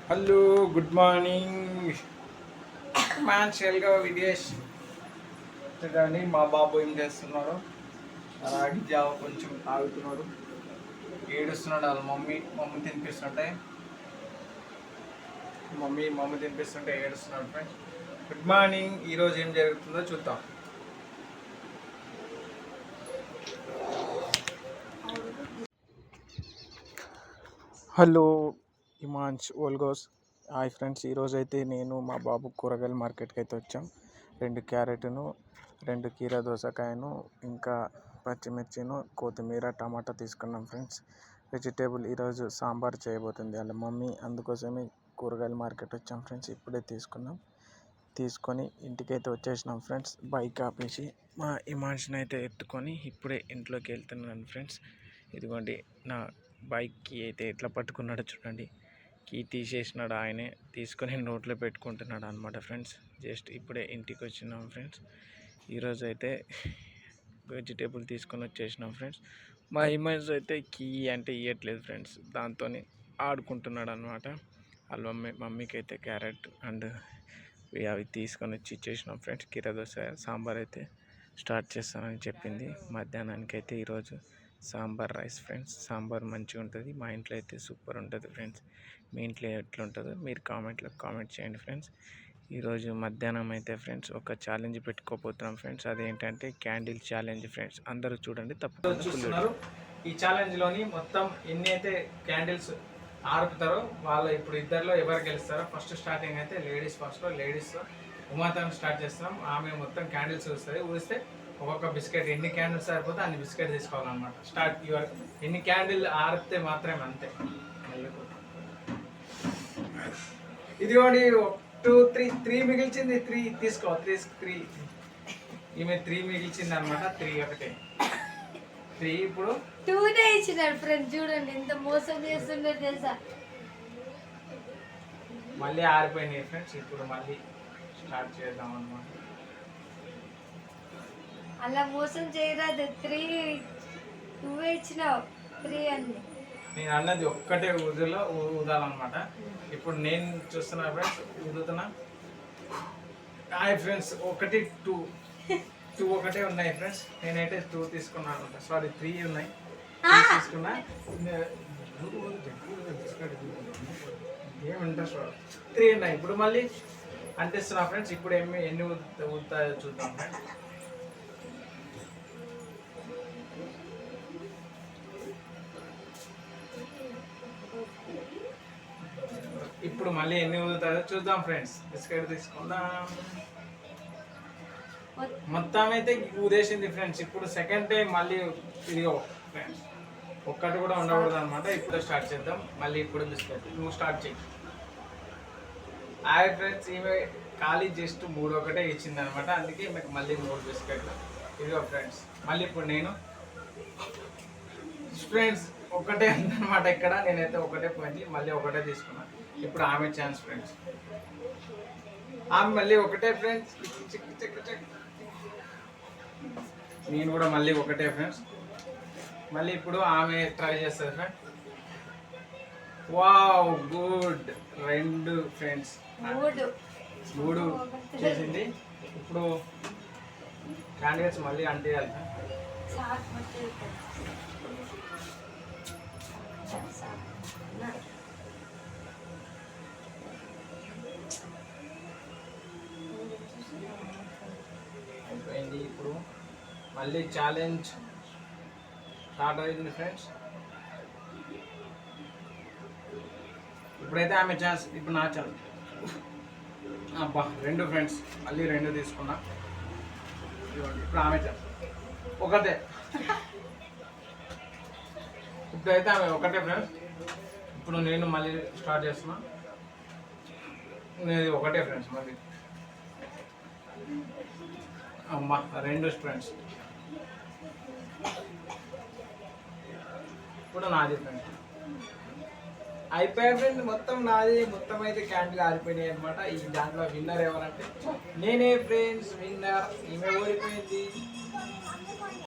Hello good morning మ్యాన్షియల్గా Videsh కానీ మా బాబు ఏం చేస్తున్నాడు. రాగి జావ కొంచెం తాగుతున్నాడు, ఏడుస్తున్నాడు. వాళ్ళ మమ్మీ తినిపిస్తుంటే మమ్మీ తినిపిస్తుంటే ఏడుస్తున్నాడు. Friends good morning. ఈరోజు ఏం జరుగుతుందో చూద్దాం. హలో ఇమాన్స్ ఓల్గోస్. హాయ్ ఫ్రెండ్స్, ఈరోజు అయితే నేను మా బాబు కూరగాయల మార్కెట్కి అయితే వచ్చాం. 2 క్యారెట్ను, 2 కీరా దోసకాయను, ఇంకా పచ్చిమిర్చిను, కొత్తిమీర, టమాటా తీసుకున్నాం ఫ్రెండ్స్. వెజిటేబుల్ ఈరోజు సాంబార్ చేయబోతుంది వాళ్ళ మమ్మీ, అందుకోసమే కూరగాయల మార్కెట్ వచ్చాం ఫ్రెండ్స్. ఇప్పుడే తీసుకొని ఇంటికైతే వచ్చేసినాం ఫ్రెండ్స్. బైక్ ఆపేసి మా ఇమాన్స్ని అయితే ఎత్తుకొని ఇప్పుడే ఇంట్లోకి వెళ్తున్నాను ఫ్రెండ్స్. ఇదిగోండి నా బైక్కి అయితే ఎట్లా పట్టుకున్నాడో చూడండి. కీ తీసేసినాడు, ఆయనే తీసుకొని నోట్లో పెట్టుకుంటున్నాడు అనమాట ఫ్రెండ్స్. జస్ట్ ఇప్పుడే ఇంటికి వచ్చినాం ఫ్రెండ్స్. ఈరోజు అయితే వెజిటేబుల్ తీసుకొని వచ్చేసినాం ఫ్రెండ్స్. మా ఇమేజ్ అయితే కీ అంటే ఇవ్వట్లేదు ఫ్రెండ్స్, దాంతో ఆడుకుంటున్నాడు అనమాట. వాళ్ళ మమ్మీకి అయితే క్యారెట్ అండ్ అవి తీసుకొని వచ్చి ఇచ్చేసినాం ఫ్రెండ్స్. కీరా దోశ సాంబార్ అయితే స్టార్ట్ చేస్తానని చెప్పింది. మధ్యాహ్నానికి అయితే ఈరోజు సాంబార్ రైస్ ఫ్రెండ్స్. సాంబార్ మంచిగా ఉంటుంది, మా ఇంట్లో అయితే సూపర్ ఉంటుంది ఫ్రెండ్స్. మీ ఇంట్లో ఎట్లా ఉంటుందో మీరు కామెంట్ చేయండి ఫ్రెండ్స్. ఈరోజు మధ్యాహ్నం అయితే ఫ్రెండ్స్ ఒక ఛాలెంజ్ పెట్టుకోబోతున్నాం ఫ్రెండ్స్. అదేంటంటే క్యాండిల్ ఛాలెంజ్ ఫ్రెండ్స్. అందరూ చూడండి తప్పకుండా చూస్తున్నారు. ఈ ఛాలెంజ్లోని మొత్తం ఎన్ని అయితే క్యాండిల్స్ ఆర్పుతారో వాళ్ళు ఇప్పుడు ఇద్దరిలో ఎవరు గెలుస్తారో. ఫస్ట్ స్టార్టింగ్ అయితే లేడీస్ ఉమాతో స్టార్ట్ చేస్తున్నాం. ఆమె మొత్తం క్యాండిల్స్ ఊరిస్తే ఒక్కొక్క బిస్కెట్, ఎన్ని క్యాండిల్స్ సరిపోతే అన్ని బిస్కెట్ తీసుకోవాలన్నమాట. స్టార్ట్ యువర్ ఎన్ని క్యాండిల్ ఆరితే మాత్రమే, అంతే. ఇదిగోండి 2 3 మిగిల్చింది. 3 తీసుకో. 3 ఈమె 3 మిగిల్చింది అనమాట. 3 ఒకటే 3 ఇప్పుడు 2 ఇచ్చినాడు ఫ్రెండ్. చూడండి ఎంత మోసం చేస్తుండే తెలుసా. మళ్ళీ ఆరిపోయినాయి ఫ్రెండ్స్. ఇప్పుడు మళ్ళీ స్టార్ట్ చేద్దాం అనమాట. అలా మోసం చేయరాదు. 2 ఇచ్చినావు, 3 అన్ని. నేను అన్నది ఒక్కటే ఊదాలన్నమాట. ఇప్పుడు నేను చూస్తున్నా ఫ్రెండ్స్, ఊదుతున్నా. హాయ్ ఫ్రెండ్స్, 1 2 ఒకటే ఉన్నాయి ఫ్రెండ్స్. నేనైతే 2 తీసుకున్నాను అనమాట. సారీ 3 ఉన్నాయి తీసుకున్నా. ఏం ఇంట్రెస్ట్ 3 ఉన్నాయి. ఇప్పుడు మళ్ళీ అంటిస్తున్నా ఫ్రెండ్స్. ఇప్పుడు ఎన్ని ఊదుతాయో చూద్దాం ఫ్రెండ్స్. ఇప్పుడు మళ్ళీ ఎన్ని ఊదుతాయో చూద్దాం ఫ్రెండ్స్. బిస్కెట్ తీసుకుందాం. మొత్తం అయితే ఊదేసింది ఫ్రెండ్స్. ఇప్పుడు సెకండ్ టైం మళ్ళీ ఇదిగో ఫ్రెండ్స్, ఒక్కటి కూడా ఉండకూడదు అనమాట. ఇప్పుడు స్టార్ట్ చేద్దాం మళ్ళీ. ఇప్పుడు బిస్కెట్ నువ్వు స్టార్ట్ చేయి. హాయ్ ఫ్రెండ్స్, ఈమె ఖాళీ జస్ట్ 3 ఒకటే ఇచ్చింది అనమాట. అందుకే మీకు మళ్ళీ 3 బిస్కెట్లు. ఇదిగో ఫ్రెండ్స్, మళ్ళీ ఇప్పుడు నేను ఫ్రెండ్స్ ఒకటే ఉందన్నమాట. ఇక్కడ నేనైతే ఒకటే పోయింది, మళ్ళీ ఒకటే తీసుకున్నాను. ఇప్పుడు ఆమె ఛాన్స్ ఫ్రెండ్స్. ఆమె మళ్ళీ ఒకటే ఫ్రెండ్స్. నేను కూడా మళ్ళీ ఒకటే ఫ్రెండ్స్. మళ్ళీ ఇప్పుడు ఆమె ట్రై చేస్తుంది ఫ్రెండ్స్. Wow, good. 2 ఫ్రెండ్స్, 3 చేసింది. ఇప్పుడు క్యాండిడేట్స్ మళ్ళీ అంటేయాలి. అయిపోయింది. ఇప్పుడు మళ్ళీ ఛాలెంజ్ స్టార్ట్ అయింది ఫ్రెండ్స్. ఇప్పుడైతే ఆమె ఛాన్స్, ఇప్పుడు నా ఛాన్స్. అబ్బా 2 ఫ్రెండ్స్, మళ్ళీ 2 తీసుకున్నా. ఇప్పుడు ఆమె ఛాన్స్ ఒకటే. ఇప్పుడైతే ఆమె ఒకటే ఫ్రెండ్స్. ఇప్పుడు నేను మళ్ళీ స్టార్ట్ చేస్తున్నా. నేను ఒకటే ఫ్రెండ్స్. మళ్ళీ అమ్మా 2 ఫ్రెండ్స్. ఇప్పుడు నాది ఫ్రెండ్స్. అయిపోయాయి ఫ్రెండ్స్, మొత్తం నాది. మొత్తం అయితే క్యాండిల్ ఆరిపోయినాయి అనమాట. ఈ దాంట్లో విన్నర్ ఎవరంటే నేనే ఫ్రెండ్స్. విన్నర్ ఈమె ఓడిపోయింది.